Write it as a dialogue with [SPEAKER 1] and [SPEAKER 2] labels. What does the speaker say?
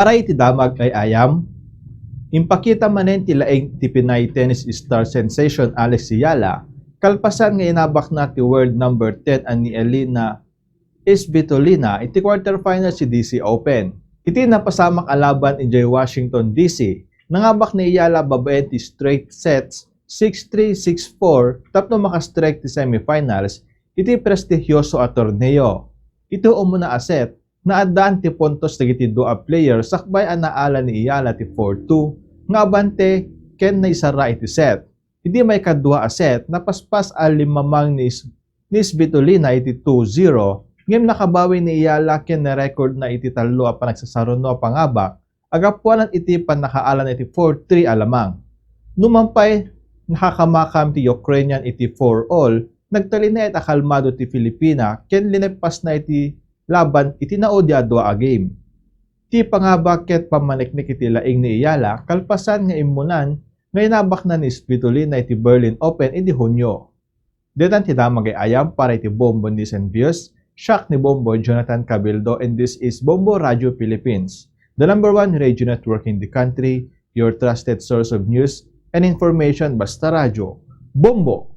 [SPEAKER 1] Para iti damag ay ayam, impakita manen ti laeng ti Pinay tennis star sensation Alex Yala, kalpasan nga inabak na ti world number 10 ani Elina Svitolina iti quarterfinal si DC Open. Iti napasamak alaban in Washington DC, nangabak ni Yala babaen ti straight sets 6-3, 6-4 tapno makastrike ti semifinals iti prestigyoso a torneo. Ito umuna aset na addaan ti puntos dagiti dua player sakbay ang naala ni Yala ti 4-2 nga abante ken na isara iti set. Hindi may kadua a set na paspas al limamang ni Svitolina iti 2-0 ngem nakabawi ni Yala ken na record na iti talo a panagsasaruno pangabak agapuanan iti panakaalan iti 4-3 alamang. Numampay nakakamakam ti Ukrainian iti 4-all nagtali na iti akalmado ti Filipina ken linepas na iti laban iti naodya dua a game. Ti pangabak ket pamaniknik iti laing ni Yala kalpasan nga imunan nga inabak na ni Svitolina iti Berlin Open iti Hunyo. Detan ti damag ay ayam para iti Bombo News and Views, Shock ni Bombo Jonathan Cabildo, and this is Bombo Radio Philippines, the #1 radio network in the country, your trusted source of news and information. Basta Radio Bombo!